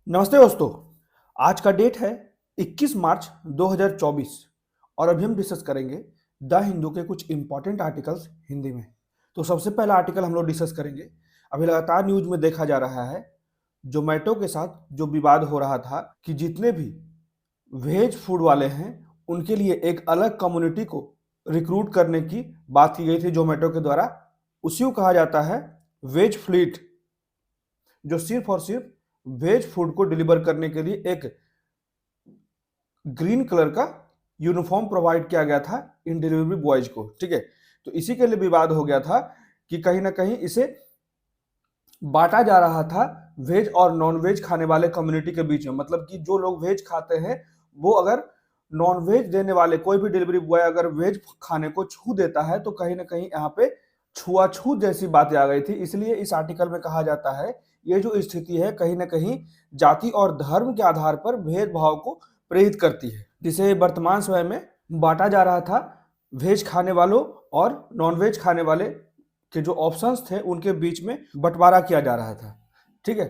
नमस्ते दोस्तों। आज का डेट है 21 मार्च 2024 और अभी हम डिस्कस करेंगे द हिंदू के कुछ इंपॉर्टेंट आर्टिकल्स हिंदी में। तो सबसे पहला आर्टिकल हम लोग डिस्कस करेंगे। अभी लगातार न्यूज में देखा जा रहा है जोमेटो के साथ जो विवाद हो रहा था कि जितने भी वेज फूड वाले हैं उनके लिए एक अलग कम्युनिटी को रिक्रूट करने की बात की गई थी जोमेटो के द्वारा। उसी को कहा जाता है वेज फ्लीट, जो सिर्फ और सिर्फ वेज फूड को डिलीवर करने के लिए एक ग्रीन कलर का यूनिफॉर्म प्रोवाइड किया गया था इन डिलीवरी बॉयज को। ठीक है, तो इसी के लिए विवाद हो गया था कि कहीं ना कहीं इसे बांटा जा रहा था वेज और नॉन वेज खाने वाले कम्युनिटी के बीच में। मतलब कि जो लोग वेज खाते हैं वो अगर नॉन वेज देने वाले कोई भी डिलीवरी बॉय अगर वेज खाने को छू देता है तो कहीं ना कहीं यहाँ पे छुआछूत जैसी बातें आ गई थी। इसलिए इस आर्टिकल में कहा जाता है ये जो स्थिति है कहीं ना कहीं जाति और धर्म के आधार पर भेदभाव को प्रेरित करती है, जिसे वर्तमान समय में बांटा जा रहा था वेज खाने वालों और नॉन वेज खाने वाले के जो ऑप्शंस थे उनके बीच में बंटवारा किया जा रहा था। ठीक है,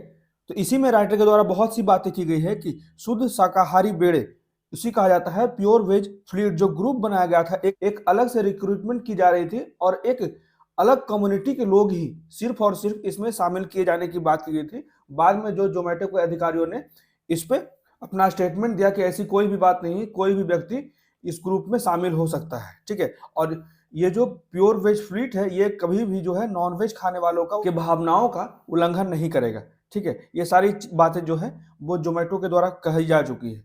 तो इसी में राइटर के द्वारा बहुत सी बातें की गई है कि शुद्ध शाकाहारी बेड़े उसी कहा जाता है प्योर वेज फ्लीट, जो ग्रुप बनाया गया था एक अलग से रिक्रूटमेंट की जा रही थी और एक अलग कम्युनिटी के लोग ही सिर्फ और सिर्फ इसमें शामिल किए जाने की बात की गई थी। बाद में जो जोमेटो के अधिकारियों ने इस पे अपना स्टेटमेंट दिया कि ऐसी कोई भी बात नहीं, कोई भी व्यक्ति इस ग्रुप में शामिल हो सकता है। ठीक है, और ये जो प्योर वेज फ्लीट है ये कभी भी जो है नॉन वेज खाने वालों का के भावनाओं का उल्लंघन नहीं करेगा। ठीक है, ये सारी बातें जो है वो जोमेटो के द्वारा कही जा चुकी है।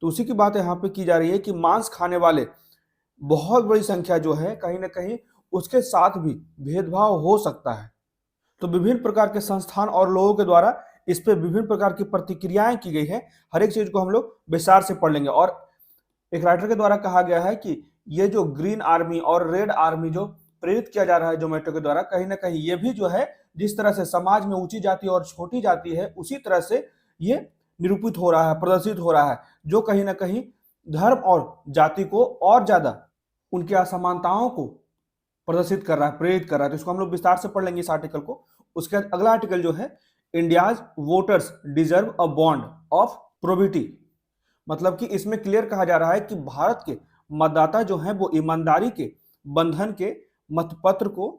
तो उसी की बात यहाँ पे की जा रही है कि मांस खाने वाले बहुत बड़ी संख्या जो है कहीं ना कहीं उसके साथ भी भेदभाव हो सकता है। तो विभिन्न प्रकार के संस्थान और लोगों के द्वारा इस पे विभिन्न प्रकार की प्रतिक्रियाएं की गई है। हर एक चीज को हम लोग विस्तार से पढ़ लेंगे। और एक राइटर के द्वारा कहा गया है कि ये जो ग्रीन आर्मी और रेड आर्मी जो प्रेरित किया जा रहा है जोमेटो के द्वारा, कहीं ना कहीं ये भी जो है जिस तरह से समाज में ऊंची जाति और छोटी जाति है उसी तरह से ये निरूपित हो रहा है, प्रदर्शित हो रहा है, जो कहीं ना कहीं धर्म और जाति को और ज्यादा उनकी असमानताओं को प्रदर्शित कर रहा है, प्रेरित कर रहा है। तो इसको हम लोग विस्तार से पढ़ लेंगे इस आर्टिकल को। उसके बाद अगला आर्टिकल जो है India's voters deserve a bond of probity. मतलब कि इसमें क्लियर कहा जा रहा है कि भारत के मतदाता जो हैं वो ईमानदारी के बंधन के मतपत्र को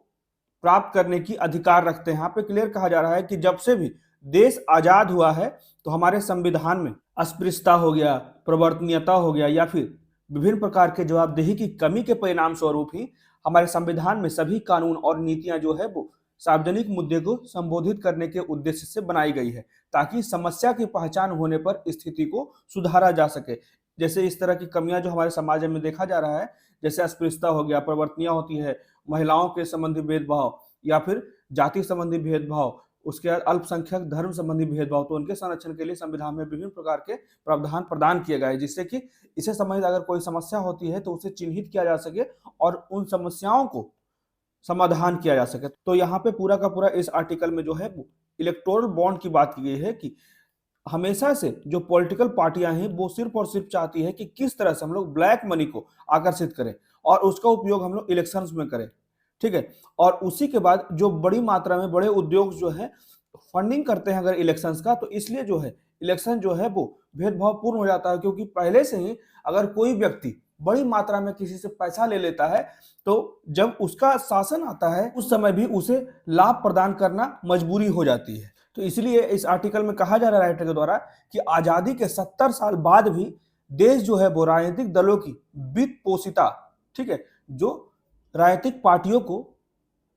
प्राप्त करने की अधिकार रखते हैं। यहाँ पे क्लियर कहा जा रहा है कि जब से भी देश आजाद हुआ है तो हमारे संविधान में अस्पृश्यता हो गया, प्रवर्तनीयता हो गया या फिर विभिन्न प्रकार के जवाबदेही की कमी के परिणाम स्वरूप ही हमारे संविधान में सभी कानून और नीतियां जो है वो सार्वजनिक मुद्दे को संबोधित करने के उद्देश्य से बनाई गई है, ताकि समस्या की पहचान होने पर स्थिति को सुधारा जा सके। जैसे इस तरह की कमियां जो हमारे समाज में देखा जा रहा है, जैसे अस्पृश्यता हो गया, प्रवर्तनीय होती है, महिलाओं के संबंधी भेदभाव या फिर जाति संबंधी भेदभाव, उसके बाद अल्पसंख्यक धर्म संबंधी भेदभाव, तो उनके संरक्षण के लिए संविधान में विभिन्न प्रकार के प्रावधान प्रदान किए गए, जिससे कि इसे संबंधित अगर कोई समस्या होती है तो उसे चिन्हित किया जा सके और उन समस्याओं को समाधान किया जा सके। तो यहाँ पे पूरा का पूरा इस आर्टिकल में जो है इलेक्टोरल बॉन्ड की बात की गई है कि हमेशा से जो पॉलिटिकल पार्टियां हैं वो सिर्फ और सिर्फ चाहती है कि किस तरह से हम लोग ब्लैक मनी को आकर्षित करें और उसका उपयोग हम लोग इलेक्शंस में करें। ठीक है, और उसी के बाद जो बड़ी मात्रा में बड़े उद्योग जो है फंडिंग करते हैं अगर इलेक्शंस का, तो इसलिए जो है इलेक्शन जो है वो भेदभाव पूर्ण हो जाता है, क्योंकि पहले से ही अगर कोई व्यक्ति बड़ी मात्रा में किसी से पैसा ले लेता है तो जब उसका शासन आता है उस समय भी उसे लाभ प्रदान करना मजबूरी हो जाती है। तो इसलिए इस आर्टिकल में कहा जा रहा है राइटर के द्वारा कि आजादी के 70 साल बाद भी देश जो है वो राजनीतिक दलों की वित्त पोषिता, ठीक है, जो राजनीतिक पार्टियों को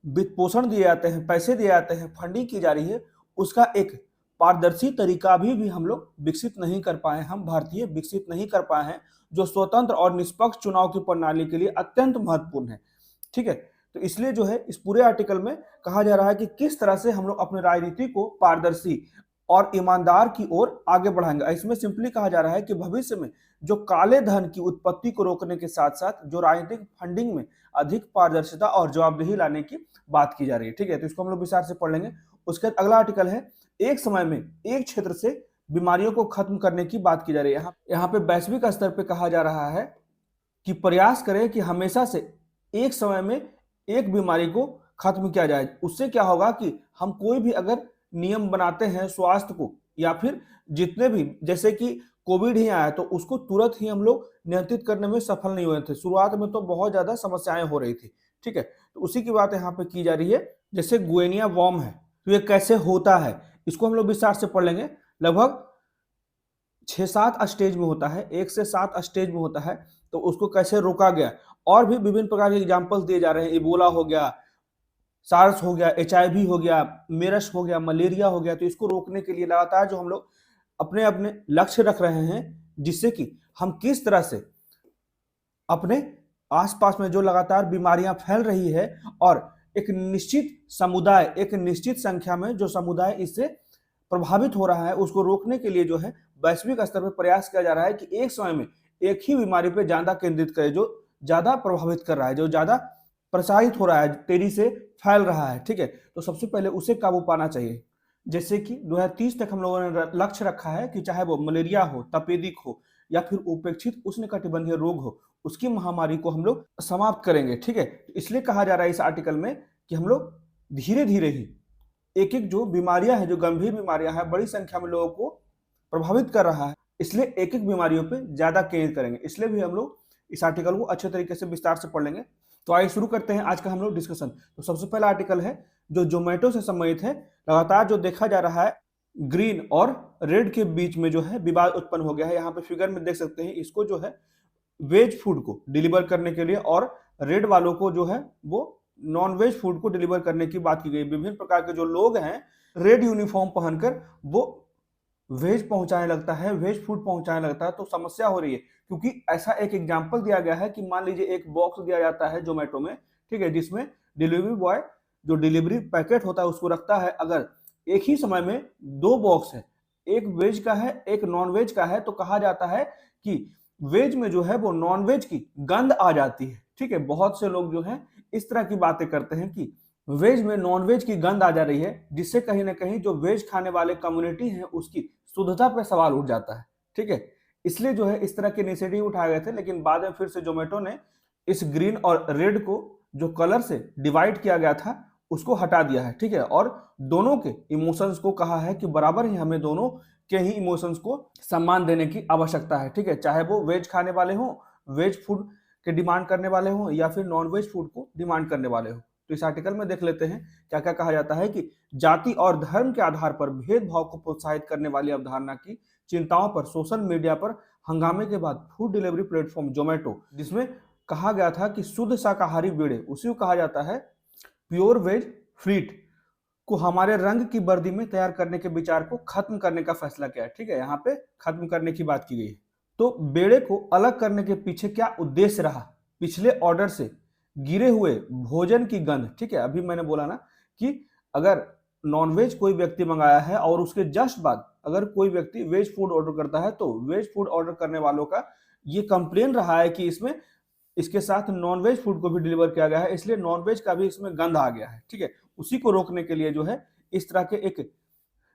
वित्त पोषण दिए जाते हैं, पैसे दिए जाते हैं, फंडिंग की जा रही है, उसका एक पारदर्शी तरीका भी हम लोग विकसित नहीं कर पाए, हम भारतीय विकसित नहीं कर पाए हैं, जो स्वतंत्र और निष्पक्ष चुनाव की प्रणाली के लिए अत्यंत महत्वपूर्ण है। ठीक है, तो इसलिए जो है इस पूरे आर्टिकल में कहा जा रहा है कि किस तरह से हम लोग अपनी राजनीति को पारदर्शी और ईमानदार की ओर आगे बढ़ाएंगे। इसमें सिंपली कहा जा रहा है कि भविष्य में जो काले धन की उत्पत्ति को रोकने के साथ साथ जो राजनीतिक फंडिंग में अधिक पारदर्शिता और जवाबदेही लाने की बात की जा रही है। ठीक है, तो इसको हम लोग विस्तार से पढ़ लेंगे। उसके बाद अगला आर्टिकल है एक समय में एक क्षेत्र से बीमारियों को खत्म करने की बात की जा रही है। यहाँ पे वैश्विक स्तर पे कहा जा रहा है कि प्रयास करें कि हमेशा से एक समय में एक बीमारी को खत्म किया जाए। उससे क्या होगा कि हम कोई भी अगर नियम बनाते हैं स्वास्थ्य को या फिर जितने भी, जैसे कि कोविड ही आया तो उसको तुरंत ही हम लोग नियंत्रित करने में सफल नहीं हुए थे। शुरुआत में तो बहुत ज़्यादा समस्याएँ हो रही थी, ठीक है? तो उसी की बात यहाँ पे की जा रही है। जैसे गुएनिया वॉर्म है, तो ये कैसे होता है, इसको हम लोग विस्तार से पढ़ लेंगे। लगभग 6-7 स्टेज में होता है, 1 से 7 स्टेज में होता है, तो उसको कैसे रोका गया और भी विभिन्न प्रकार के एग्जाम्पल्स दिए जा रहे हैं। इबोला हो गया, सार्स हो गया, एचआईवी हो गया, मेरस हो गया, मलेरिया हो गया। तो इसको रोकने के लिए लगातार जो हम लोग अपने अपने लक्ष्य रख रहे हैं, जिससे कि हम किस तरह से अपने आसपास में जो लगातार बीमारियां फैल रही है और एक निश्चित समुदाय, एक निश्चित संख्या में जो समुदाय इससे प्रभावित हो रहा है, उसको रोकने के लिए जो है वैश्विक स्तर पर प्रयास किया जा रहा है कि एक समय में एक ही बीमारी पर ज्यादा केंद्रित करे, जो ज्यादा प्रभावित कर रहा है, जो ज्यादा प्रसारित हो रहा है, तेजी से फैल रहा है, ठीक है? तो सबसे पहले उसे काबू पाना चाहिए। जैसे कि 2030 तक हम लोगों ने लक्ष्य रखा है कि चाहे वो मलेरिया हो, तपेदिक हो या फिर उपेक्षित उष्णकटिबंधीय रोग हो, उसकी महामारी को हम लोग समाप्त करेंगे, ठीक है? तो इसलिए कहा जा रहा है इस आर्टिकल में कि हम लोग धीरे धीरे ही एक एक जो बीमारियां हैं, जो गंभीर बीमारियां हैं, बड़ी संख्या में लोगों को प्रभावित कर रहा है, इसलिए एक एक बीमारियों पे ज्यादा केंद्रित करेंगे। इसलिए भी हम लोग इस आर्टिकल को अच्छे तरीके से विस्तार से पढ़ लेंगे। तो आइए शुरू करते हैं आज का हम लोग डिस्कशन। तो सबसे पहला आर्टिकल है जो जोमेटो से संबंधित है। लगातार जो देखा जा रहा है, ग्रीन और रेड के बीच में जो है विवाद उत्पन्न हो गया है। यहाँ पे फिगर में देख सकते हैं, इसको जो है वेज फूड को डिलीवर करने के लिए और रेड वालों को जो है वो नॉन वेज फूड को डिलीवर करने की बात की गई। विभिन्न प्रकार के जो लोग हैं, रेड यूनिफॉर्म पहनकर वो वेज पहुंचाने लगता है, वेज फूड पहुंचाने लगता है। तो समस्या हो रही है, क्योंकि ऐसा एक एग्जांपल दिया गया है कि मान लीजिए एक बॉक्स दिया जाता है जोमेटो में, ठीक है, जिसमें डिलीवरी बॉय जो डिलीवरी पैकेट होता है उसको रखता है। अगर एक ही समय में 2 बॉक्स है, एक वेज का है, एक नॉन वेज का है, तो कहा जाता है कि वेज में जो है वो नॉन वेज की गंध आ जाती है, ठीक है? बहुत से लोग जो है इस तरह की बातें करते हैं कि वेज में नॉन वेज की गंध आ जा रही है, जिससे कहीं ना कहीं जो वेज खाने वाले कम्युनिटी है उसकी शुद्धता पर सवाल उठ जाता है, ठीक है? इसलिए जो है इस तरह के इनिशिएटिव उठाए गए थे, लेकिन बाद में फिर से जोमेटो ने इस ग्रीन और रेड को जो कलर से डिवाइड किया गया था उसको हटा दिया है, ठीक है? और दोनों के इमोशंस को कहा है कि बराबर ही हमें दोनों के ही इमोशंस को सम्मान देने की आवश्यकता है, ठीक है? चाहे वो वेज खाने वाले हों, वेज फूड के डिमांड करने वाले हों या फिर नॉन वेज फूड को डिमांड करने वाले हों। तो इस आर्टिकल में देख लेते हैं क्या क्या कहा जाता है कि जाति और धर्म के आधार पर भेदभाव को प्रोत्साहित करने वाली अवधारणा की चिंताओं पर सोशल मीडिया पर हंगामे के बाद फूड डिलीवरी प्लेटफॉर्म जोमेटो, जिसमें कहा गया था कि शुद्ध शाकाहारी बेड़े, उसी को कहा जाता है प्योर वेज फ्लीट, को हमारे रंग की वर्दी में तैयार करने के विचार को खत्म करने का फैसला किया है, ठीक है? यहाँ पे खत्म करने की बात की गई है। तो बेड़े को अलग करने के पीछे क्या उद्देश्य रहा? पिछले ऑर्डर से गिरे हुए भोजन की गंध, ठीक है? अभी मैंने बोला ना कि अगर नॉनवेज कोई व्यक्ति मंगाया है और उसके जस्ट बाद अगर कोई व्यक्ति वेज फूड ऑर्डर करता है, तो वेज फूड ऑर्डर करने वालों का ये कंप्लेन रहा है कि इसमें इसके साथ नॉनवेज फूड को भी डिलीवर किया गया है, इसलिए नॉनवेज का भी इसमें गंध आ गया है, ठीक है? उसी को रोकने के लिए जो है इस तरह के एक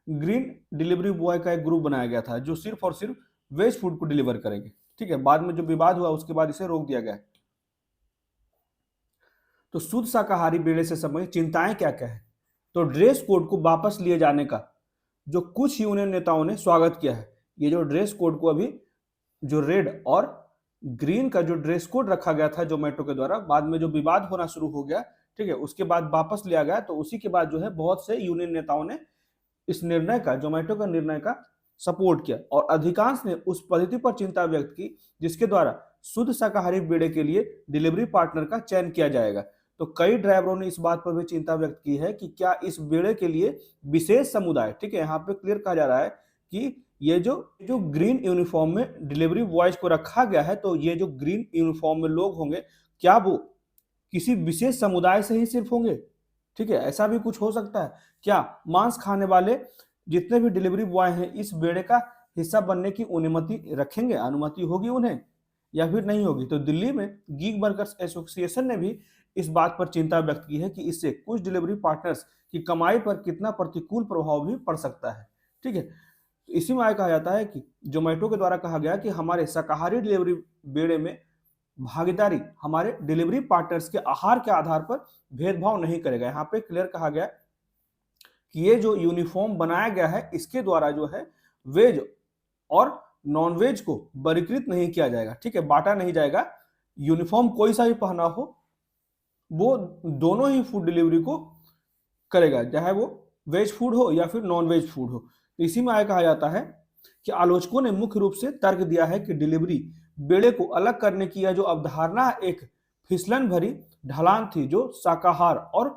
ग्रीन डिलीवरी बॉय का एक ग्रुप बनाया गया था जो सिर्फ और सिर्फ वेज फूड को डिलीवर करेंगे, ठीक है? बाद में जो विवाद हुआ उसके बाद इसे रोक दिया गया। तो शुद्ध शाकाहारी बेड़े से संबंधित चिंताएं क्या क्या है? तो ड्रेस कोड को वापस लिए जाने का जो कुछ यूनियन नेताओं ने स्वागत किया है। ये जो ड्रेस कोड को अभी जो रेड और ग्रीन का जो ड्रेस कोड रखा गया था जोमेटो के द्वारा, बाद में जो विवाद होना शुरू हो गया, ठीक है, उसके बाद वापस लिया गया। तो उसी के बाद जो है बहुत से यूनियन नेताओं ने इस निर्णय का, जोमेटो का निर्णय का सपोर्ट किया और अधिकांश ने उस पद्धति पर चिंता व्यक्त की जिसके द्वारा शुद्ध शाकाहारी बेड़े के लिए डिलीवरी पार्टनर का चयन किया जाएगा। तो कई ड्राइवरों ने इस बात पर भी चिंता व्यक्त की है कि क्या इस बेड़े के लिए विशेष समुदाय, ठीक है, यहाँ पे क्लियर कहा जा रहा है कि ये जो ग्रीन यूनिफॉर्म में डिलीवरी बॉयज को रखा गया है, तो ये जो ग्रीन यूनिफॉर्म में लोग होंगे, क्या वो किसी विशेष समुदाय से ही सिर्फ होंगे? ठीक है, ऐसा भी कुछ हो सकता है। क्या मांस खाने वाले जितने भी डिलीवरी बॉय हैं इस बेड़े का हिस्सा बनने की अनुमति रखेंगे, अनुमति होगी उन्हें या फिर नहीं होगी? तो दिल्ली में गीग वर्कर्स एसोसिएशन ने भी इस बात पर चिंता व्यक्त की है कि इससे कुछ डिलीवरी पार्टनर्स की कमाई पर कितना प्रतिकूल प्रभाव भी पड़ सकता है, ठीक है? इसी में कहा जाता है कि जोमेटो के द्वारा कहा गया कि हमारे शाकाहारी डिलीवरी बेड़े में भागीदारी हमारे डिलीवरी पार्टनर्स के आहार के आधार पर भेदभाव नहीं करेगा। यहाँ पे क्लियर कहा गया कि ये जो यूनिफॉर्म बनाया गया है इसके द्वारा जो है वेज और नॉन वेज को वर्गीकृत नहीं किया जाएगा, ठीक है, बांटा नहीं जाएगा। यूनिफॉर्म कोई सा भी पहना हो वो दोनों ही फूड डिलीवरी को करेगा, चाहे वो वेज फूड हो या फिर नॉन वेज फूड हो। तो इसी में आगे कहा जाता है कि आलोचकों ने मुख्य रूप से तर्क दिया है कि डिलीवरी बेड़े को अलग करने की यह जो अवधारणा एक फिसलन भरी ढलान थी जो शाकाहार और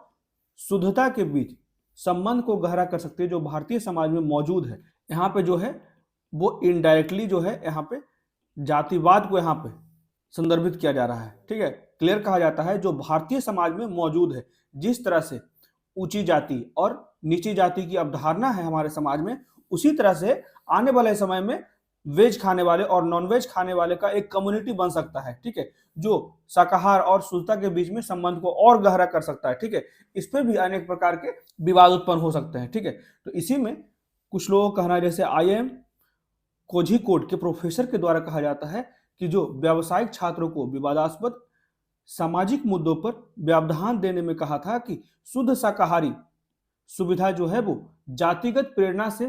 शुद्धता के बीच संबंध को गहरा कर सकती है, जो भारतीय समाज में मौजूद है। यहाँ पे जो है वो इनडायरेक्टली जो है यहाँ पे जातिवाद को यहाँ पे संदर्भित किया जा रहा है, ठीक है। क्लियर कहा जाता है जो भारतीय समाज में मौजूद है, जिस तरह से ऊंची जाति और नीची जाति की अवधारणा है हमारे समाज में, उसी तरह से आने वाले समय में वेज खाने वाले और नॉन वेज खाने वाले का एक कम्युनिटी बन सकता है, ठीक है, जो शाकाहार और शुद्धता के बीच में संबंध को और गहरा कर सकता है, ठीक है। इस पे भी अनेक प्रकार के विवाद उत्पन्न हो सकते हैं, ठीक है। तो इसी में कुछ लोगों का कहना है, जैसे IIM कोझिकोड के प्रोफेसर के द्वारा कहा जाता है कि जो व्यावसायिक छात्रों को विवादास्पद सामाजिक मुद्दों पर व्यवधान देने में कहा था कि शुद्ध शाकाहारी सुविधा जो है वो जातिगत प्रेरणा से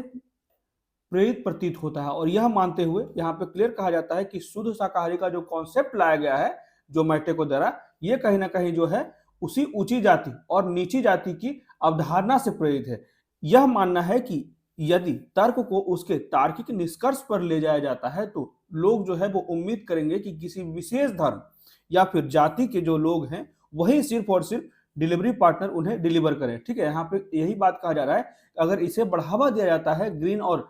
प्रेरित प्रतीत होता है। और यह मानते हुए यहाँ पे क्लियर कहा जाता है कि शुद्ध शाकाहारी का जो कॉन्सेप्ट लाया गया है जोमेटो के द्वारा, ये कहीं ना कहीं जो है उसी ऊंची जाति और नीची जाति की अवधारणा से प्रेरित है। यह मानना है कि यदि तर्क को उसके तार्किक निष्कर्ष पर ले जाया जाता है तो लोग जो है वो उम्मीद करेंगे कि किसी विशेष धर्म या फिर जाति के जो लोग हैं वही सिर्फ और सिर्फ डिलीवरी पार्टनर उन्हें डिलीवर करें, ठीक है। यहाँ पे यही बात कहा जा रहा है, अगर इसे बढ़ावा दिया जाता है, ग्रीन और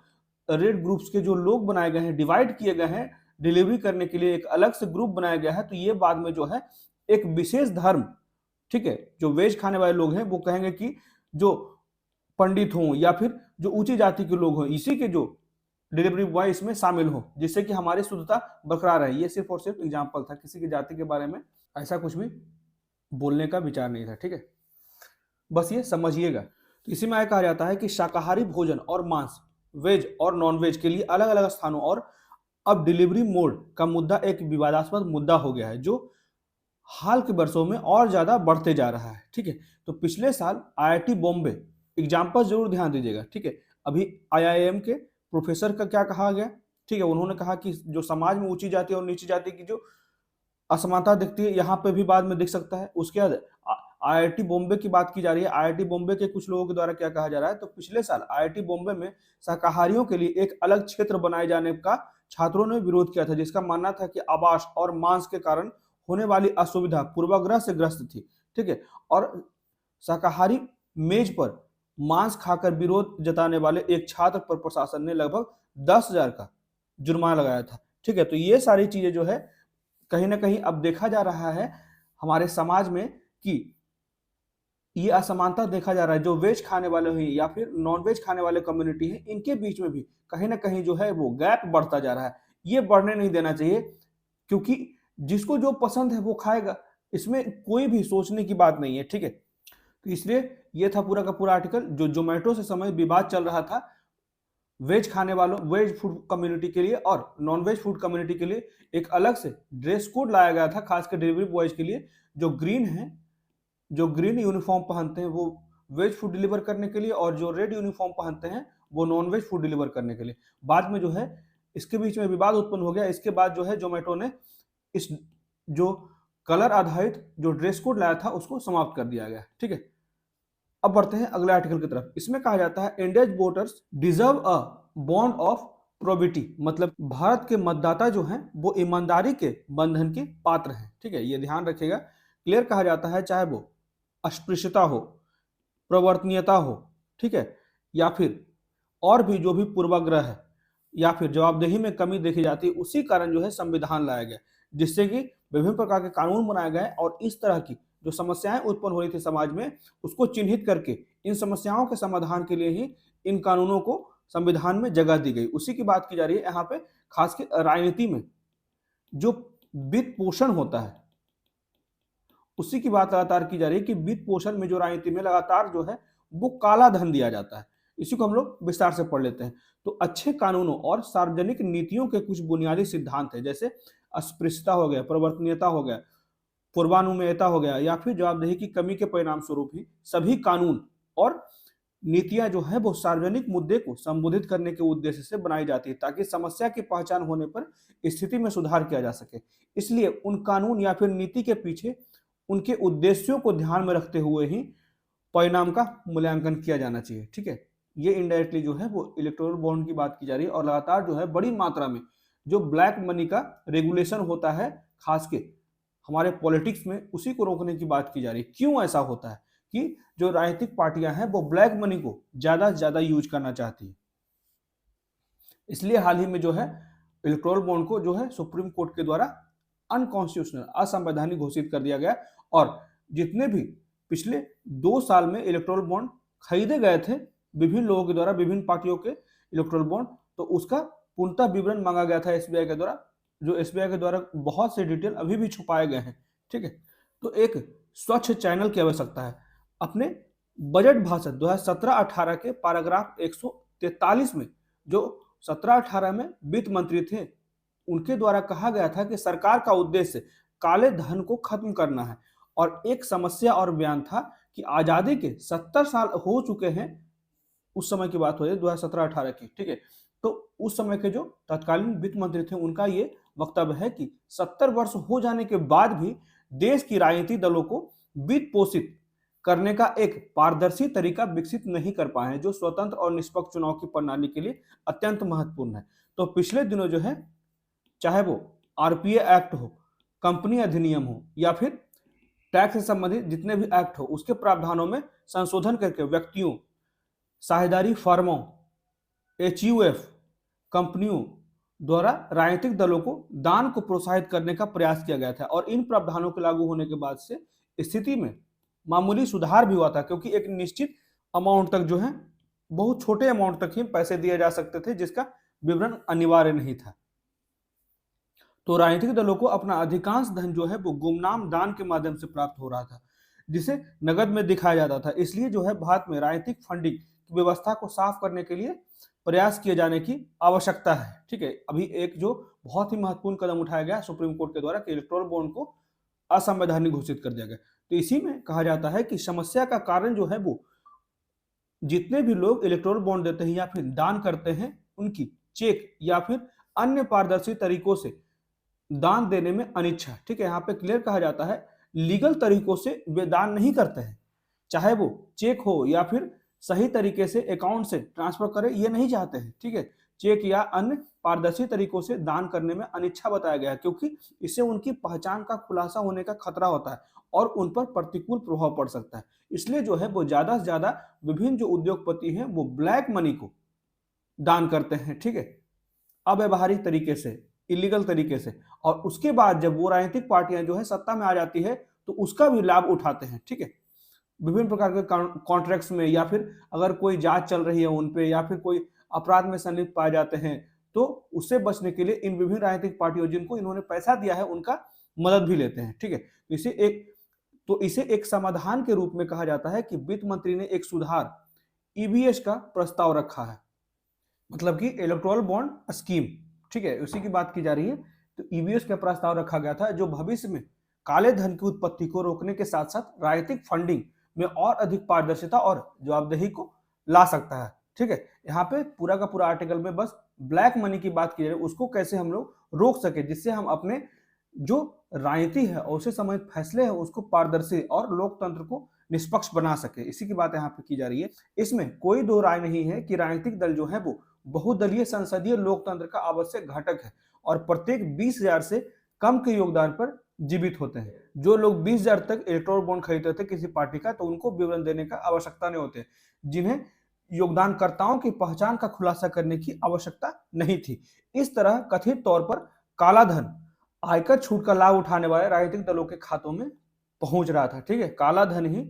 रेड ग्रुप्स के जो लोग बनाए गए हैं, डिवाइड किए गए हैं, डिलीवरी करने के लिए एक अलग से ग्रुप बनाया गया है, तो ये बाद में जो है एक विशेष धर्म, ठीक है, जो वेज खाने वाले लोग हैं वो कहेंगे कि जो पंडित हों या फिर जो ऊंची जाति के लोग हों, इसी के जो डिलीवरी बॉय इसमें शामिल हो, जिससे कि हमारी शुद्धता बरकरार रहे। ये सिर्फ और सिर्फ एग्जाम्पल था, किसी की जाति के बारे में ऐसा कुछ भी बोलने का विचार नहीं था, ठीक है, बस ये समझिएगा। तो इसी में आगे कहा जाता है कि शाकाहारी भोजन और मांस वेज और नॉन वेज के लिए अलग अलग स्थानों और अब डिलीवरी मोड का मुद्दा एक विवादास्पद मुद्दा हो गया है, जो हाल के वर्षों में और ज्यादा बढ़ते जा रहा है, ठीक है। तो पिछले साल IIT बॉम्बे, एग्जाम्पल जरूर ध्यान दीजिएगा, ठीक है, अभी IIM के प्रोफेसर का क्या कहा गया, ठीक है, उन्होंने कहा कि जो समाज में ऊंची जाति और नीची जाति की जो असमानता दिखती है यहाँ पे भी बाद में दिख सकता है। उसके बाद IIT बॉम्बे की बात की जा रही है। IIT बॉम्बे के कुछ लोगों के द्वारा क्या कहा जा रहा है, तो पिछले साल IIT बॉम्बे में शाकाहारियों के लिए एक अलग क्षेत्र बनाए जाने का छात्रों ने विरोध किया था, जिसका मानना था कि आवास और मांस के कारण होने वाली असुविधा पूर्वाग्रह से ग्रस्त थी, ठीक है। और शाकाहारी मेज पर मांस खाकर विरोध जताने वाले एक छात्र पर प्रशासन ने लगभग 10,000 का जुर्माना लगाया था, ठीक है। तो ये सारी चीजें जो है कहीं ना कहीं अब देखा जा रहा है हमारे समाज में कि ये असमानता देखा जा रहा है, जो वेज खाने वाले हैं या फिर नॉन वेज खाने वाले कम्युनिटी है, इनके बीच में भी कहीं ना कहीं जो है वो गैप बढ़ता जा रहा है। ये बढ़ने नहीं देना चाहिए, क्योंकि जिसको जो पसंद है वो खाएगा, इसमें कोई भी सोचने की बात नहीं है, ठीक है। तो इसलिए ये था पूरा का पूरा आर्टिकल जो जोमेटो से समय विवाद चल रहा था वेज खाने वालों, वेज फूड कम्युनिटी के लिए और नॉन वेज फूड कम्युनिटी के लिए एक अलग से ड्रेस कोड लाया गया था, खासकर डिलीवरी बॉयज के लिए। जो ग्रीन है, जो ग्रीन यूनिफॉर्म पहनते हैं वो वेज फूड डिलीवर करने के लिए, और जो रेड यूनिफॉर्म पहनते हैं वो नॉन वेज फूड डिलीवर करने के लिए। बाद में जो है इसके बीच में विवाद उत्पन्न हो गया। इसके बाद जो है जोमेटो ने इस जो कलर आधारित जो ड्रेस कोड लाया था उसको समाप्त कर दिया गया, ठीक है। अब बढ़ते हैं अगले आर्टिकल की तरफ। इसमें कहा जाता है Indian voters deserve a bond of probity, मतलब भारत के मतदाता जो हैं वो ईमानदारी के बंधन के पात्र हैं, ठीक है, ये ध्यान रखिएगा। क्लियर कहा जाता है चाहे वो अस्पृश्यता हो, प्रवर्तनीयता हो, ठीक है, या फिर और भी जो भी पूर्वाग्रह है या फिर जवाबदेही में कमी देखी जाती है, उसी कारण जो है संविधान लाया गया, जिससे कि विभिन्न प्रकार के कानून बनाए गए और इस तरह की जो समस्याएं उत्पन्न हो रही थी समाज में उसको चिन्हित करके इन समस्याओं के समाधान के लिए ही इन कानूनों को संविधान में जगह दी गई। उसी की बात की जा रही है यहाँ पे। खासकर राजनीति में जो वित्त पोषण होता है उसी की बात लगातार की जा रही है कि वित्त पोषण में जो राजनीति में लगातार जो है वो काला धन दिया जाता है। इसी को हम लोग विस्तार से पढ़ लेते हैं। तो अच्छे कानूनों और सार्वजनिक नीतियों के कुछ बुनियादी सिद्धांत है, जैसे अस्पृश्यता हो गया, प्रवर्तनीयता हो गया, पूर्वानुमेयता हो गया, या फिर जवाबदेही की कमी के परिणाम स्वरूप ही सभी कानून और नीतियां जो है वो सार्वजनिक मुद्दे को संबोधित करने के उद्देश्य से बनाई जाती है ताकि समस्या की पहचान होने पर स्थिति में सुधार किया जा सके। इसलिए उन कानून या फिर नीति के पीछे उनके उद्देश्यों को ध्यान में रखते हुए ही परिणाम का मूल्यांकन किया जाना चाहिए। ठीक है, ये इनडायरेक्टली जो है वो इलेक्टोरल बॉन्ड की बात की जा रही है और लगातार जो है बड़ी मात्रा में जो ब्लैक मनी का रेगुलेशन होता है खास के हमारे पॉलिटिक्स में, उसी को रोकने की बात की जा रही है। क्यों ऐसा होता है कि जो राजनीतिक पार्टियां हैं वो ब्लैक मनी को ज्यादा से ज्यादा यूज करना चाहती है। इसलिए हाल ही में जो है इलेक्टोरल बॉन्ड को जो है सुप्रीम कोर्ट के द्वारा अनकॉन्स्टिट्यूशनल, असंवैधानिक घोषित कर दिया गया और जितने भी पिछले 2 साल में इलेक्टोरल बॉन्ड खरीदे गए थे विभिन्न लोगों के द्वारा, विभिन्न पार्टियों के इलेक्टोरल बॉन्ड, तो उसका पूर्णतः विवरण मांगा गया था एसबीआई के द्वारा, जो एसबीआई के द्वारा बहुत से डिटेल अभी भी छुपाए गए हैं। ठीक है, तो एक स्वच्छ चैनल की आवश्यकता है। अपने बजट भाषण 2017-18 के पैराग्राफ 143 में जो 17-18 में वित्त मंत्री थे उनके द्वारा कहा गया था कि सरकार का उद्देश्य काले धन को खत्म करना है और एक समस्या और बयान था कि आजादी के 70 साल हो चुके हैं, उस समय की बात हो रही है 2017-18 की। ठीक है, तो उस समय के जो तत्कालीन वित्त मंत्री थे उनका ये वक्तव्य है कि 70 वर्ष हो जाने के बाद भी देश की राजनीतिक दलों को वित्त पोषित करने का एक पारदर्शी तरीका विकसित नहीं कर पाए हैं जो स्वतंत्र और निष्पक्ष चुनाव की प्रणाली के लिए अत्यंत महत्वपूर्ण है। तो पिछले दिनों जो है चाहे वो आरपीए एक्ट हो, कंपनी अधिनियम हो या फिर टैक्स से संबंधित जितने भी एक्ट हो उसके प्रावधानों में संशोधन करके व्यक्तियों, साझेदारी फर्मों, एचयूएफ कंपनियों द्वारा राजनीतिक दलों को दान को प्रोत्साहित करने का प्रयास किया गया था और इन प्रावधानों के लागू होने के बाद से स्थिति में मामूली सुधार भी हुआ था क्योंकि एक निश्चित अमाउंट तक जो है बहुत छोटे अमाउंट तक ही पैसे दिए जा सकते थे जिसका विवरण अनिवार्य नहीं था। तो राजनीतिक दलों को अपना अधिकांश धन जो है वो गुमनाम दान के माध्यम से प्राप्त हो रहा था जिसे नगद में दिखाया जाता था। इसलिए जो है भारत में राजनीतिक फंडिंग की व्यवस्था को साफ करने के लिए प्रयास किए जाने की आवश्यकता है। ठीक है, अभी एक जो बहुत ही महत्वपूर्ण कदम उठाया गया सुप्रीम कोर्ट के द्वारा कि इलेक्टोरल बॉन्ड को असंवैधानिक घोषित कर दिया गया। तो इसी में कहा जाता है कि समस्या का कारण जो है वो जितने भी लोग इलेक्टोरल बॉन्ड देते हैं या फिर दान करते हैं उनकी चेक या फिर अन्य पारदर्शी तरीकों से दान देने में अनिच्छा। ठीक है, यहाँ पे क्लियर कहा जाता है लीगल तरीकों से वे दान नहीं करते हैं, चाहे वो चेक हो या फिर सही तरीके से अकाउंट से ट्रांसफर करें, ये नहीं चाहते हैं। ठीक है, चेक या अन्य पारदर्शी तरीकों से दान करने में अनिच्छा बताया गया है क्योंकि इससे उनकी पहचान का खुलासा होने का खतरा होता है और उन पर प्रतिकूल प्रभाव पड़ सकता है। इसलिए जो है वो ज्यादा से ज्यादा विभिन्न जो उद्योगपति हैं वो ब्लैक मनी को दान करते हैं। ठीक है, अव्यवहारिक तरीके से, इलीगल तरीके से, और उसके बाद जब वो राजनीतिक पार्टियां जो है सत्ता में आ जाती है तो उसका भी लाभ उठाते हैं। ठीक है, विभिन्न प्रकार के कॉन्ट्रैक्ट्स में या फिर अगर कोई जांच चल रही है उन पे या फिर कोई अपराध में संलिप्त पाए जाते हैं तो उससे बचने के लिए इन विभिन्न राजनीतिक पार्टियों जिनको इन्होंने पैसा दिया है उनका मदद भी लेते हैं। ठीक है, इसे एक समाधान के रूप में कहा जाता है कि वित्त मंत्री ने एक सुधार ईबीएस का प्रस्ताव रखा है, मतलब कि इलेक्टोरल बॉन्ड स्कीम। ठीक है, उसी की बात की जा रही है। तो ईबीएस का प्रस्ताव रखा गया था जो भविष्य में काले धन की उत्पत्ति को रोकने के साथ साथ राजनीतिक फंडिंग में और अधिक पारदर्शिता और जवाबदेही को ला सकता है। ठीक है, यहाँ पे पूरा का पूरा आर्टिकल में बस ब्लैक मनी की बात की जा रही है, उसको कैसे हम लोग रोक सके जिससे हम अपने जो राजनीति है और उससे संबंधित फैसले हैं उसको पारदर्शी और लोकतंत्र को निष्पक्ष बना सके, इसी की बात यहाँ पे की जा रही है। इसमें कोई दो राय नहीं है कि राजनीतिक दल जो है वो बहुदलीय संसदीय लोकतंत्र का आवश्यक घटक है और प्रत्येक 20,000 से कम के योगदान पर जीवित होते हैं। जो लोग 20,000 तक इलेक्टोरल बॉन्ड खरीदते थे किसी पार्टी का तो उनको विवरण देने का आवश्यकता नहीं होती, जिन्हें योगदानकर्ताओं की पहचान का खुलासा करने की आवश्यकता नहीं थी। इस तरह कथित तौर पर काला धन आयकर छूट का लाभ उठाने वाले राजनीतिक दलों के खातों में पहुंच रहा था। ठीक है, काला धन ही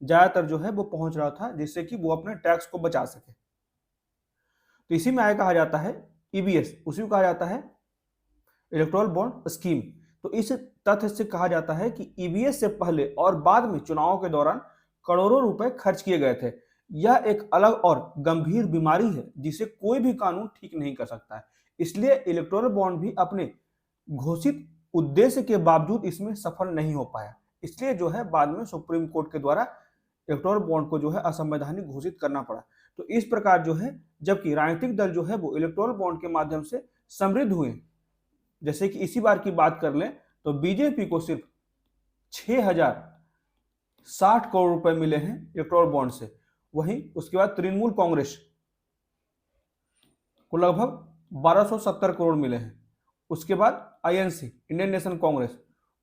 ज्यादातर जो है वो पहुंच रहा था जिससे कि वो अपने टैक्स को बचा सके। तो इसी में आगे कहा जाता है ईबीएस, उसी को कहा जाता है इलेक्टोरल बॉन्ड स्कीम। तो इस तथ्य से कहा जाता है कि ईबीएस से पहले और बाद में चुनावों के दौरान करोड़ों रुपए खर्च किए गए थे। यह एक अलग और गंभीर बीमारी है जिसे कोई भी कानून ठीक नहीं कर सकता है। इसलिए इलेक्टोरल बॉन्ड भी अपने घोषित उद्देश्य के बावजूद इसमें सफल नहीं हो पाया। इसलिए जो है बाद में सुप्रीम कोर्ट के द्वारा इलेक्टोरल बॉन्ड को जो है असंवैधानिक घोषित करना पड़ा। तो इस प्रकार जो है, जबकि राजनीतिक दल जो है वो इलेक्टोरल बॉन्ड के माध्यम से समृद्ध हुए। जैसे कि इसी बार की बात कर लें तो बीजेपी को सिर्फ 6060 करोड़ रुपए मिले हैं इलेक्टोरल बॉन्ड से। वहीं उसके बाद तृणमूल कांग्रेस को लगभग 1270 करोड़ मिले हैं। उसके बाद आईएनसी, इंडियन नेशनल कांग्रेस,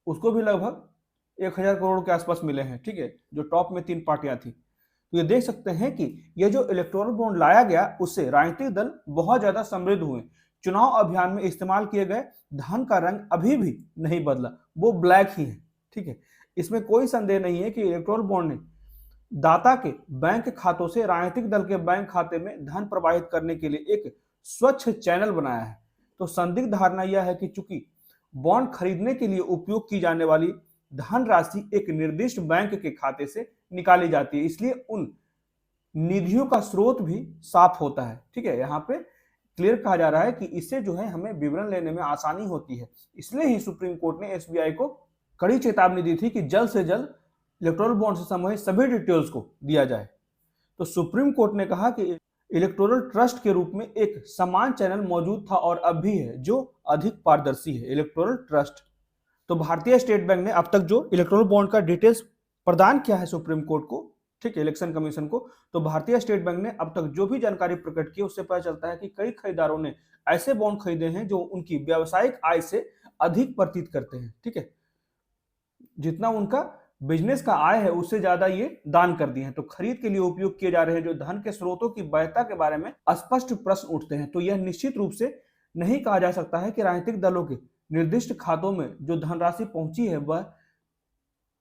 उसको भी लगभग 1000 करोड़ के आसपास मिले हैं। ठीक है, जो टॉप में 3 पार्टियां थी। तो ये देख सकते हैं कि ये जो इलेक्टोरल बॉन्ड लाया गया उससे राजनीतिक दल बहुत ज्यादा समृद्ध हुए। चुनाव अभियान में इस्तेमाल किए गए धन का रंग अभी भी नहीं बदला, वो ब्लैक ही है। ठीक है, इसमें कोई संदेह नहीं है कि इलेक्टोरल बॉन्ड ने दाता के बैंक खातों से राजनीतिक दल के बैंक खाते में धन प्रवाहित करने के लिए एक स्वच्छ चैनल बनाया है। तो संदिग्ध धारणा यह है कि चूंकि बॉन्ड खरीदने के लिए उपयोग की जाने वाली धनराशि एक निर्दिष्ट बैंक के खाते से निकाली जाती है, इसलिए उन निधियों का स्रोत भी साफ होता है। ठीक है, यहाँ पे क्लियर कहा जा रहा है कि इससे जो है हमें विवरण लेने में आसानी होती है। इसलिए ही सुप्रीम कोर्ट ने एसबीआई को कड़ी चेतावनी दी थी कि जल्द से जल्द इलेक्टोरल बॉन्ड से संबंधित सभी डिटेल्स को दिया जाए। तो सुप्रीम कोर्ट ने कहा कि इलेक्टोरल ट्रस्ट के रूप में एक समान चैनल मौजूद था और अब भी है, जो अधिक पारदर्शी है। इलेक्टोरल ट्रस्ट, तो भारतीय स्टेट बैंक ने अब तक जो इलेक्टोरल बॉन्ड का डिटेल्स प्रदान किया है सुप्रीम कोर्ट को, ठीक है, इलेक्शन कमीशन को, तो भारतीय स्टेट बैंक ने अब तक जो भी जानकारी प्रकट की उससे पता चलता है कि कई खरीदारों ने ऐसे बॉन्ड खरीदे हैं जो उनकी व्यावसायिक आय से अधिक प्रतीत करते हैं। ठीक है, जितना उनका बिजनेस का आय है उससे ज्यादा ये दान कर दिए हैं। तो खरीद के लिए उपयोग किए जा रहे हैं जो धन के स्रोतों की वैधता के बारे में स्पष्ट प्रश्न उठते हैं। तो यह निश्चित रूप से नहीं कहा जा सकता है कि राजनीतिक दलों के निर्दिष्ट खातों में जो धनराशि पहुंची है वह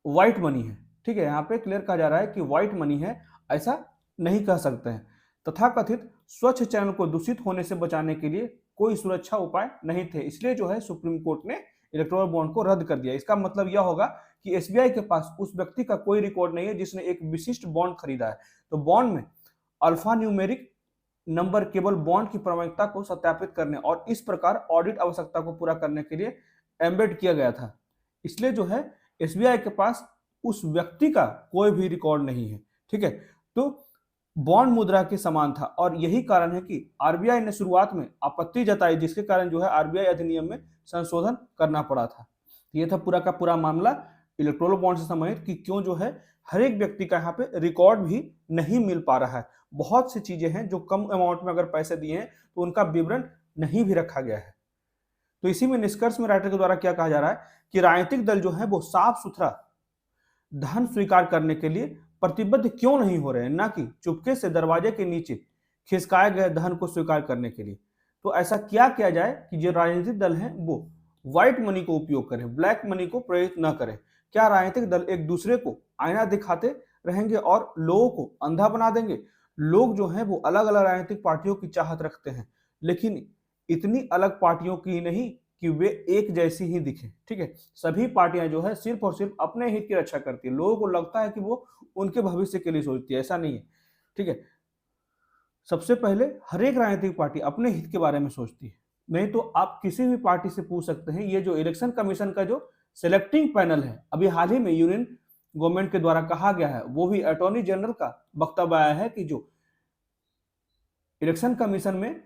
व्हाइट मनी है। ठीक है, यहाँ पे क्लियर कहा जा रहा है कि व्हाइट मनी है, ऐसा नहीं कह सकते हैं। तथाकथित स्वच्छ चैनल को दूषित होने से बचाने के लिए कोई सुरक्षा उपाय नहीं थे, इसलिए जो है सुप्रीम कोर्ट ने इलेक्टोरल बॉन्ड को रद्द कर दिया। इसका मतलब यह होगा कि एसबीआई के पास उस व्यक्ति का कोई रिकॉर्ड नहीं है जिसने एक विशिष्ट बॉन्ड खरीदा है। तो बॉन्ड में अल्फा न्यूमेरिक नंबर केवल बॉन्ड की प्रामाणिकता को सत्यापित करने और इस प्रकार ऑडिट आवश्यकता को पूरा करने के लिए एम्बेड किया गया था। इसलिए जो है एसबीआई के पास उस व्यक्ति का कोई भी रिकॉर्ड नहीं है। ठीक है, तो बॉन्ड मुद्रा के समान था और यही कारण है कि आरबीआई ने शुरुआत में आपत्ति जताई, जिसके कारण जो है आरबीआई अधिनियम में संशोधन करना पड़ा था। यह था पूरा का पूरा मामला इलेक्टोरल बॉन्ड से संबंधित कि क्यों जो है हर एक व्यक्ति का यहाँ पे रिकॉर्ड भी नहीं मिल पा रहा है। बहुत सी चीजें हैं जो कम अमाउंट में अगर पैसे दिए हैं तो उनका विवरण नहीं भी रखा गया है। तो इसी में निष्कर्ष में राइटर के द्वारा क्या कहा जा रहा है कि राजनीतिक दल जो है वो साफ सुथरा धन स्वीकार करने के लिए प्रतिबद्ध क्यों नहीं हो रहे हैं, ना कि चुपके से दरवाजे के नीचे खिसकाए गए धन को स्वीकार करने के लिए। तो ऐसा क्या किया जाए कि जो राजनीतिक दल हैं वो व्हाइट मनी को उपयोग करें, ब्लैक मनी को प्रेरित न करें। क्या राजनीतिक दल एक दूसरे को आईना दिखाते रहेंगे और लोगों को अंधा बना देंगे? लोग जो हैं वो अलग अलग राजनीतिक पार्टियों की चाहत रखते हैं, लेकिन इतनी अलग पार्टियों की नहीं कि वे एक जैसी ही दिखें। ठीक है, सभी पार्टियां जो है सिर्फ और सिर्फ अपने हित की रक्षा करती है। लोगों को लगता है कि वो उनके भविष्य के लिए सोचती है, ऐसा नहीं है। ठीक है, सबसे पहले हर एक राजनीतिक पार्टी अपने हित के बारे में सोचती है। नहीं तो आप किसी भी पार्टी से पूछ सकते हैं, ये जो इलेक्शन कमीशन का जो सिलेक्टिंग पैनल है, अभी हाल ही में यूनियन गवर्नमेंट के द्वारा कहा गया है, वो भी अटॉर्नी जनरल का वक्तव्य आया है कि जो इलेक्शन कमीशन में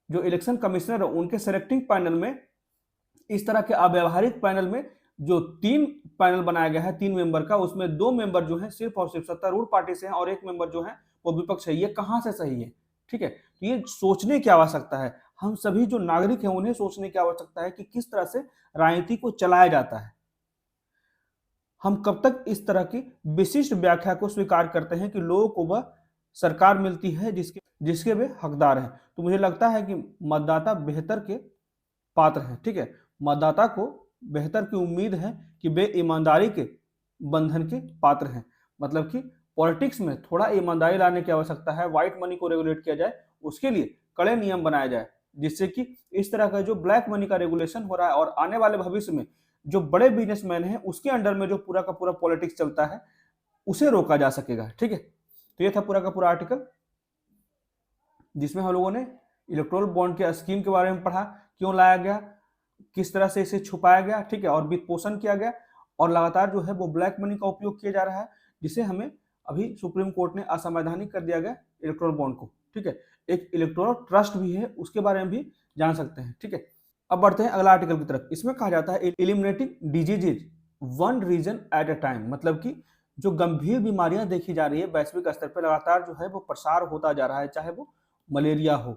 जो इलेक्शन कमिश्नर है उनके सिलेक्टिंग पैनल में इस तरह के अव्यवहारिक पैनल में जो 3 पैनल बनाया गया है 3 मेंबर का, उसमें 2 मेंबर जो है सिर्फ और सिर्फ सत्तारूढ़ पार्टी से हैं और 1 मेंबर जो है वो विपक्ष है। ये कहां से सही है? ठीक है, तो ये सोचने की आवश्यकता है। हम सभी जो नागरिक हैं उन्हें सोचने की आवश्यकता है कि किस तरह से राजनीति को चलाया जाता है। हम कब तक इस तरह की विशिष्ट व्याख्या को स्वीकार करते हैं कि लोगों को वह सरकार मिलती है जिसके वे हकदार हैं। तो मुझे लगता है कि मतदाता बेहतर के पात्र हैं। ठीक है, मतदाता को बेहतर की उम्मीद है कि वे ईमानदारी के बंधन के पात्र हैं। मतलब कि पॉलिटिक्स में थोड़ा ईमानदारी लाने की आवश्यकता है, व्हाइट मनी को रेगुलेट किया जाए, उसके लिए कड़े नियम बनाए जाए, जिससे कि इस तरह का जो ब्लैक मनी का रेगुलेशन हो रहा है और आने वाले भविष्य में जो बड़े बिजनेसमैन हैं उसके अंडर में जो पूरा का पूरा पॉलिटिक्स चलता है उसे रोका जा सकेगा। ठीक है, तो ये था पूरा का पूरा आर्टिकल जिसमें हम लोगों ने इलेक्टोरल बॉन्ड के स्कीम के बारे में पढ़ा, क्यों लाया गया, किस तरह से इसे छुपाया गया, ठीक है, और वित्त पोषण किया गया और लगातार जो है वो ब्लैक मनी का उपयोग किया जा रहा है, जिसे हमें अभी सुप्रीम कोर्ट ने असंवैधानिक कर दिया गया इलेक्टोरल बॉन्ड को, ठीक है। एक इलेक्टोरल ट्रस्ट भी है, उसके बारे में भी जान सकते हैं, ठीक है। अब बढ़ते हैं अगला आर्टिकल की तरफ। इसमें कहा जाता है eliminating diseases one reason at a time, मतलब कि जो गंभीर बीमारियां देखी जा रही है वैश्विक स्तर पर लगातार जो है वो प्रसार होता जा रहा है, चाहे वो मलेरिया हो,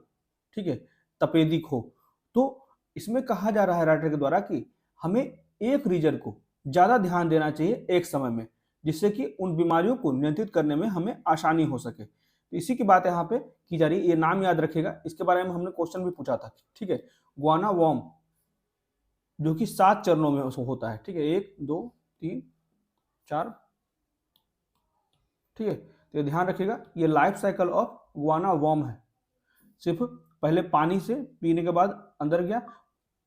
ठीक है, तपेदिक हो, तो इसमें कहा जा रहा है राइटर के द्वारा कि हमें एक रीजन को ज्यादा ध्यान देना चाहिए एक समय में, जिससे कि उन बीमारियों को नियंत्रित करने में हमें आसानी हो सके। तो इसी की बात यहाँ पे की जा रही है, ये नाम याद रखेगा, इसके बारे में हमने क्वेश्चन भी पूछा था, ठीक है। गुआना वॉर्म जो कि 7 चरणों में होता है, ठीक है, 1 2 3 4, ठीक है। तो ये ध्यान रखिएगा, ये life cycle of guinea worm है। सिर्फ पहले पानी से पीने के बाद अंदर गया,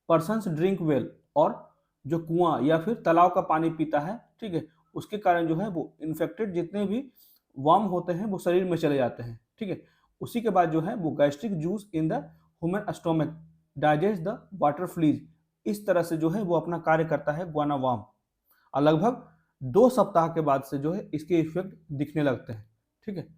पर्सन्स ड्रिंक वेल, और जो कुआं या फिर तालाब का पानी पीता है, ठीक है, उसके कारण जो है वो इन्फेक्टेड जितने भी वर्म होते हैं वो शरीर में चले जाते हैं, ठीक है। उसी के बाद जो है वो gastric juice in the human stomach digest the water fleas, इस तरह से जो है वो अपना कार्य करता है गुआना वर्म, और लगभग 2 सप्ताह के बाद से जो है इसके इफेक्ट दिखने लगते हैं, ठीक है।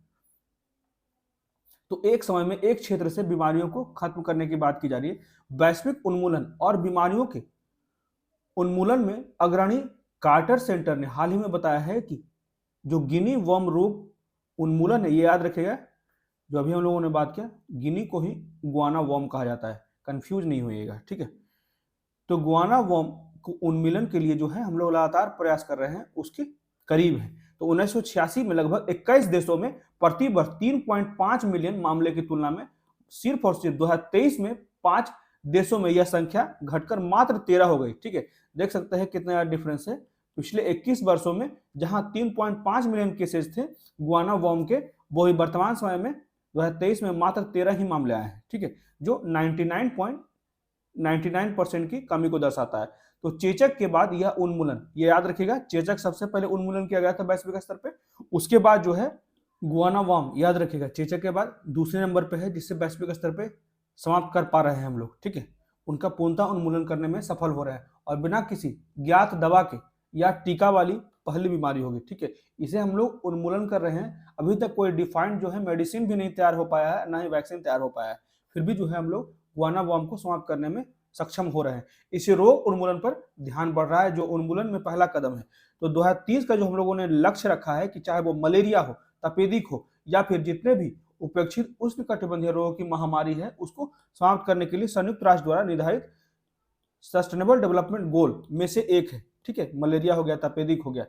तो एक समय में एक क्षेत्र से बीमारियों को खत्म करने की बात की जा रही है। वैश्विक उन्मूलन और बीमारियों के उन्मूलन में अग्रणी कार्टर सेंटर ने हाल ही में बताया है कि जो गिनी वर्म रोग उन्मूलन है, ये याद रखिएगा, जो अभी हम लोगों ने बात किया, गिनी को ही गुआना वर्म कहा जाता है, कंफ्यूज नहीं होइएगा, ठीक है। तो गुआना वर्म को उन्मूलन के लिए जो है हम लोग लगातार प्रयास कर रहे हैं, उसके करीब है। तो 1986 में लगभग 21 देशों में प्रति वर्ष 3.5 मिलियन मामले की तुलना में सिर्फ और सिर्फ 2023 में 5 देशों में यह संख्या घटकर मात्र 13 हो गई, ठीक है। देख सकते हैं कितना डिफरेंस है। पिछले 21 वर्षों में जहां 3.5 मिलियन केसेस थे गुआना वर्म के, वही वर्तमान समय में 2023 में मात्र 13 ही मामले आए हैं, ठीक है, जो 99% की कमी को दर्शाता है। तो चेचक के बाद यह उन्मूलन, ये याद रखिएगा, चेचक सबसे पहले उन्मूलन किया गया था वैश्विक स्तर पे, उसके बाद जो है गुआना वर्म, याद रखिएगा, चेचक के बाद दूसरे नंबर पे है जिससे वैश्विक स्तर पे समाप्त कर पा रहे हैं हम लोग, ठीक है। उनका पूर्णतः उन्मूलन करने में सफल हो रहा है, और बिना किसी ज्ञात दवा के या टीका वाली पहली बीमारी होगी, ठीक है। इसे हम लोग उन्मूलन कर रहे हैं। अभी तक कोई डिफाइंड जो है मेडिसिन भी नहीं तैयार हो पाया है, ना ही वैक्सीन तैयार हो पाया है, फिर भी जो है हम लोग गुआना वर्म को समाप्त करने में सक्षम हो रहे हैं। इसी रोग उन्मूलन पर ध्यान बढ़ रहा है, जो उन्मूलन में पहला कदम है। तो 2030 का जो हम लोगों ने लक्ष्य रखा है कि चाहे वो मलेरिया हो, तपेदिक हो, या फिर जितने भी उपेक्षित उष्णकटिबंधीय रोगों की महामारी है, उसको समाप्त करने के लिए संयुक्त राष्ट्र द्वारा निर्धारित सस्टेनेबल डेवलपमेंट गोल में से एक है, ठीक है। मलेरिया हो गया, तपेदिक हो गया,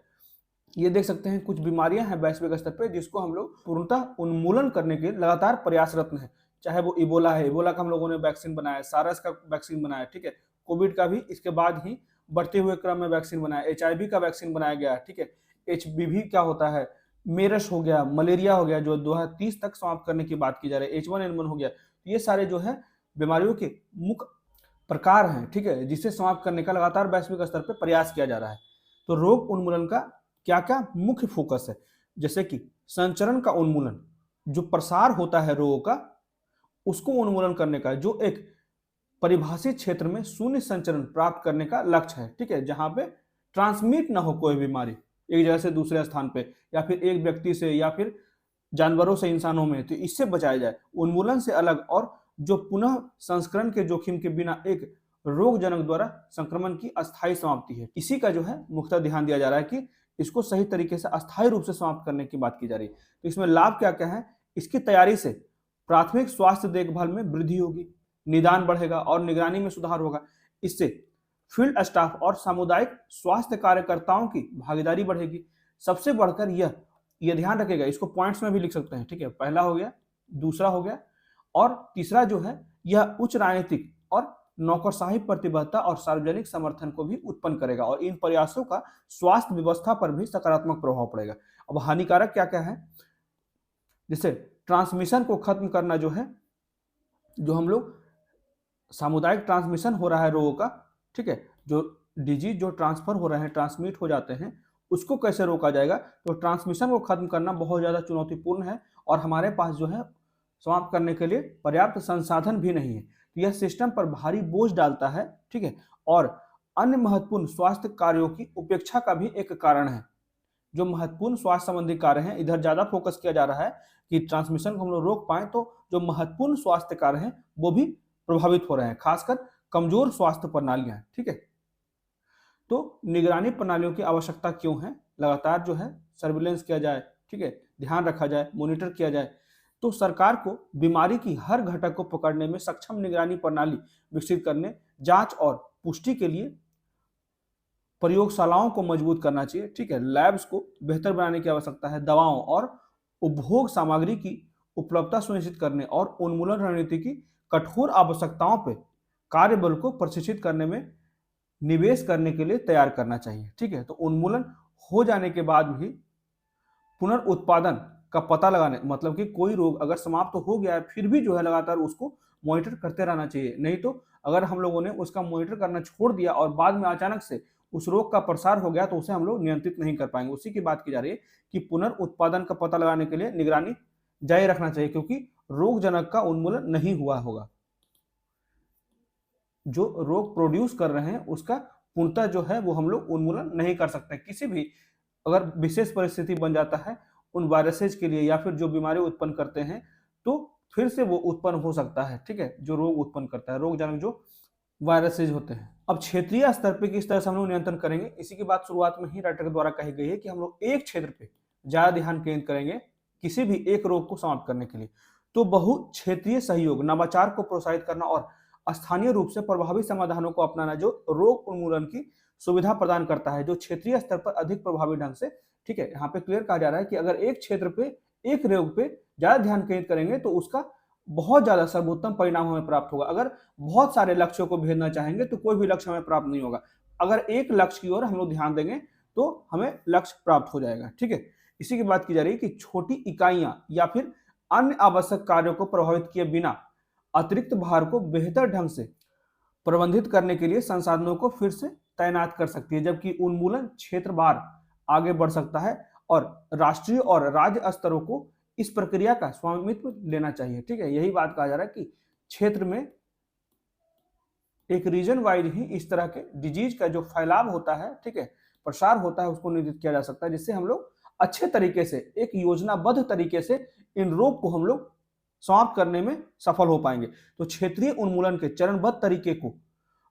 ये देख सकते हैं कुछ बीमारियां हैं वैश्विक स्तर पर जिसको हम लोग पूर्णतः उन्मूलन करने के लगातार प्रयासरत हैं। चाहे वो इबोला है, इबोला का हम लोगों ने वैक्सीन बनाया, सारस का वैक्सीन बनाया, ठीक है। कोविड का भी इसके बाद ही बढ़ते हुए क्रम में वैक्सीन बनाया, HIV का वैक्सीन बनाया गया, ठीक है। HBV क्या होता है, मेरस हो गया, मलेरिया हो गया, जो 2030 तक समाप्त करने की बात की जा रही है, H1N1 हो गया। ये सारे जो है बीमारियों के मुख्य प्रकार हैं, ठीक है, जिसे समाप्त करने का लगातार वैश्विक स्तर पर प्रयास किया जा रहा है। तो रोग उन्मूलन का क्या क्या मुख्य फोकस है, जैसे कि संचरण का उन्मूलन, जो प्रसार होता है रोगों का उसको उन्मूलन करने का, जो एक परिभाषित क्षेत्र में शून्य संचरण प्राप्त करने का लक्ष्य है, ठीक है, जहां पे ट्रांसमिट ना हो कोई बीमारी एक जगह से दूसरे स्थान पे, या फिर एक व्यक्ति से या फिर जानवरों से इंसानों में, तो इससे बचाया जाए। उन्मूलन से अलग और जो पुनः संस्करण के जोखिम के बिना एक रोगजनक द्वारा संक्रमण की अस्थायी समाप्ति है, इसी का जो है मुख्यतः ध्यान दिया जा रहा है कि इसको सही तरीके से अस्थायी रूप से समाप्त करने की बात की जा रही है। तो इसमें लाभ क्या क्या है, इसकी तैयारी से प्राथमिक स्वास्थ्य देखभाल में वृद्धि होगी, निदान बढ़ेगा और निगरानी में सुधार होगा। इससे फील्ड स्टाफ और सामुदायिक स्वास्थ्य कार्यकर्ताओं की भागीदारी बढ़ेगी। सबसे बढ़कर यह ध्यान रखेगा, इसको पॉइंट्स में भी लिख सकते हैं, ठीक है, पहला हो गया, दूसरा हो गया, और तीसरा जो है यह उच्च राजनीतिक और नौकरशाही प्रतिबद्धता और सार्वजनिक समर्थन को भी उत्पन्न करेगा, और इन प्रयासों का स्वास्थ्य व्यवस्था पर भी सकारात्मक प्रभाव पड़ेगा। अब हानिकारक क्या क्या है, जैसे ट्रांसमिशन को खत्म करना, जो है जो हम लोग सामुदायिक ट्रांसमिशन हो रहा है रोगों का, ठीक है, जो डिजीज जो ट्रांसफर हो रहे हैं, ट्रांसमिट हो जाते हैं, उसको कैसे रोका जाएगा। तो ट्रांसमिशन को खत्म करना बहुत ज़्यादा चुनौतीपूर्ण है, और हमारे पास जो है समाप्त करने के लिए पर्याप्त संसाधन भी नहीं है। तो यह सिस्टम पर भारी बोझ डालता है, ठीक है, और अन्य महत्वपूर्ण स्वास्थ्य कार्यों की उपेक्षा का भी एक कारण है। जो महत्वपूर्ण स्वास्थ्य संबंधी कार्य हैं इधर ज्यादा फोकस किया जा रहा है कि ट्रांसमिशन को हम लोग रोक पाए, तो जो महत्वपूर्ण स्वास्थ्य कार्य हैं वो भी प्रभावित हो रहे हैं, खासकर कमजोर स्वास्थ्य प्रणालियां। ठीक है, तो निगरानी प्रणालियों की आवश्यकता क्यों है? लगातार जो है सर्विलेंस किया जाए, ठीक है, ध्यान रखा जाए, मॉनिटर किया जाए। तो सरकार को बीमारी की हर घटक को पकड़ने में सक्षम निगरानी प्रणाली विकसित करने, जांच और पुष्टि के लिए प्रयोगशालाओं को मजबूत करना चाहिए। ठीक है, लैब्स को बेहतर बनाने की आवश्यकता है। दवाओं और उपभोग सामग्री की उपलब्धता सुनिश्चित करने और उन्मूलन रणनीति की कठोर आवश्यकताओं पर कार्यबल को प्रशिक्षित करने में निवेश करने के लिए तैयार करना चाहिए। ठीक है, तो उन्मूलन हो जाने के बाद भी पुनर्उत्पादन का पता लगाने, मतलब कि कोई रोग अगर समाप्त तो हो गया है फिर भी जो है लगातार उसको मॉनिटर करते रहना चाहिए। नहीं तो अगर हम लोगों ने उसका मॉनिटर करना छोड़ दिया और बाद में अचानक से उस रोग का प्रसार हो गया तो उसे हम लोग नियंत्रित नहीं कर पाएंगे। उसी की बात की जा रही है कि पुनर्उत्पादन का पता लगाने के लिए निगरानी जारी रखना चाहिए, क्योंकि रोगजनक का उन्मूलन नहीं हुआ होगा। जो रोग प्रोड्यूस कर रहे हैं उसका पूर्णतः जो है वो हम लोग उन्मूलन नहीं कर सकते। किसी भी अगर विशेष परिस्थिति बन जाता है उन वायरसेज के लिए या फिर जो बीमारी उत्पन्न करते हैं, तो फिर से वो उत्पन्न हो सकता है। ठीक है, जो रोग उत्पन्न करता है, रोगजनक जो वायरसेज होते हैं। अब क्षेत्रीय स्तर पे किस तरह से हम लोग नियंत्रण करेंगे, इसी की बात शुरुआत में ही राइटर के द्वारा कही गई है कि हम लोग एक क्षेत्र पे ज्यादा ध्यान केंद्रित करेंगे किसी भी एक रोग को समाप्त करने के लिए। तो बहु क्षेत्रीय सहयोग, नवाचार को प्रोत्साहित करना और स्थानीय रूप से प्रभावी समाधानों को अपनाना जो रोग उन्मूलन की सुविधा प्रदान करता है, जो क्षेत्रीय स्तर पर अधिक प्रभावी ढंग से। ठीक है, यहाँ पे क्लियर कहा जा रहा है कि अगर एक क्षेत्र पे एक रोग पे ज्यादा ध्यान केंद्रित करेंगे तो उसका बहुत ज्यादा सर्वोत्तम परिणाम हमें प्राप्त होगा। अगर बहुत सारे लक्ष्यों को भेदना चाहेंगे तो कोई भी लक्ष्य हमें प्राप्त नहीं होगा। अगर एक लक्ष्य की ओर हम लोग ध्यान देंगे तो हमें लक्ष्य प्राप्त हो जाएगा। ठीक है, इसी की बात की जा रही है कि छोटी इकाइयां या फिर अन्य आवश्यक कार्यों को प्रभावित किए बिना अतिरिक्त भार को बेहतर ढंग से प्रबंधित करने के लिए संसाधनों को फिर से तैनात कर सकती है, जबकि उन्मूलन क्षेत्रवार आगे बढ़ सकता है और राष्ट्रीय और राज्य स्तरों को इस प्रक्रिया का स्वामित्व लेना चाहिए। ठीक है, यही बात कहा जा रहा है कि क्षेत्र में एक रीजन वाइज ही इस तरह के डिजीज का जो फैलाव होता है, ठीक है, प्रसार होता है, उसको नियंत्रित किया जा सकता है, जिससे हम लोग अच्छे तरीके से एक योजनाबद्ध तरीके से इन रोग को हम लोग समाप्त करने में सफल हो पाएंगे। तो क्षेत्रीय उन्मूलन के चरणबद्ध तरीके को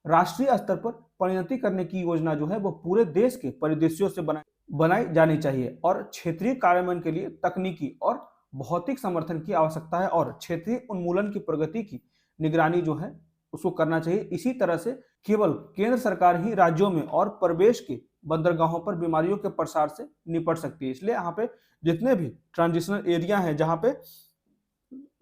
राष्ट्रीय स्तर पर परिणति करने की योजना जो है वो पूरे देश के परिदृश्यों से बनाई जानी चाहिए और क्षेत्रीय कार्यान्वयन के लिए तकनीकी और भौतिक समर्थन की आवश्यकता है और क्षेत्रीय उन्मूलन की प्रगति की निगरानी जो है उसको करना चाहिए। इसी तरह से केवल केंद्र सरकार ही राज्यों में और प्रवेश के बंदरगाहों पर बीमारियों के प्रसार से निपट सकती है। इसलिए यहाँ पे जितने भी ट्रांजिशनल एरिया हैं जहाँ पे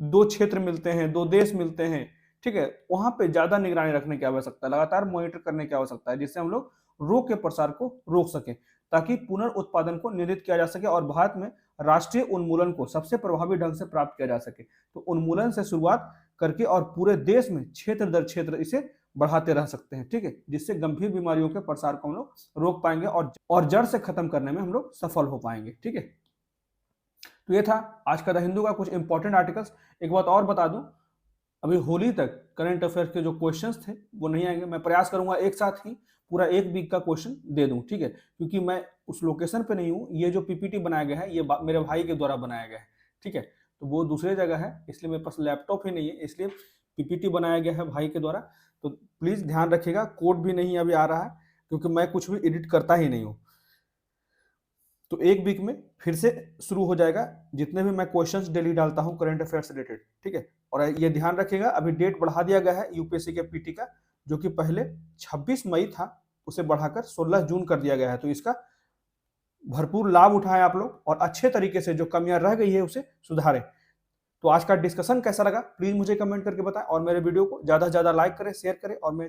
दो क्षेत्र मिलते हैं, दो देश मिलते हैं, ठीक है, वहां पे ज्यादा निगरानी रखने की आवश्यकता है, लगातार मॉनिटर करने की आवश्यकता है, जिससे हम लोग रोग के प्रसार को रोक सकें, ताकि पुनर्उत्पादन को नियंत्रित किया जा सके और भारत में राष्ट्रीय उन्मूलन को सबसे प्रभावी ढंग से प्राप्त किया जा सके। तो उन्मूलन से शुरुआत करके और पूरे देश में क्षेत्र दर क्षेत्र इसे बढ़ाते रह सकते हैं। ठीक है, जिससे गंभीर बीमारियों के प्रसार को हम लोग रोक पाएंगे और जड़ से खत्म करने में हम लोग सफल हो पाएंगे। ठीक है, तो ये था आज का द हिंदू का कुछ इंपॉर्टेंट आर्टिकल्स। एक बात और बता दूं, अभी होली तक करंट अफेयर्स के जो क्वेश्चंस थे वो नहीं आएंगे। मैं प्रयास करूंगा एक साथ ही पूरा एक वीक का क्वेश्चन दे दूं। ठीक है, क्योंकि मैं उस लोकेशन पे नहीं हूं, ये जो पीपीटी बनाया गया है ये मेरे भाई के द्वारा बनाया गया है। ठीक है, तो वो दूसरी जगह है, इसलिए मेरे पास लैपटॉप ही नहीं है, इसलिए पीपीटी बनाया गया है भाई के द्वारा। तो प्लीज ध्यान रखिएगा, कोड भी नहीं अभी आ रहा है क्योंकि मैं कुछ भी एडिट करता ही नहीं हूँ। तो एक वीक में फिर से शुरू हो जाएगा जितने भी मैं क्वेश्चंस डेली डालता हूं करंट अफेयर्स रिलेटेड। ठीक है, और ये ध्यान रखिएगा अभी डेट बढ़ा दिया गया है यूपीएससी के पीटी का, जो कि पहले 26 मई था उसे बढ़ाकर 16 जून कर दिया गया है। तो इसका भरपूर लाभ उठाएं आप लोग और अच्छे तरीके से जो कमियां रह गई है उसे सुधारें। तो आज का डिस्कशन कैसा लगा प्लीज मुझे कमेंट करके बताएं और मेरे वीडियो को ज्यादा से ज्यादा लाइक करें, शेयर करें और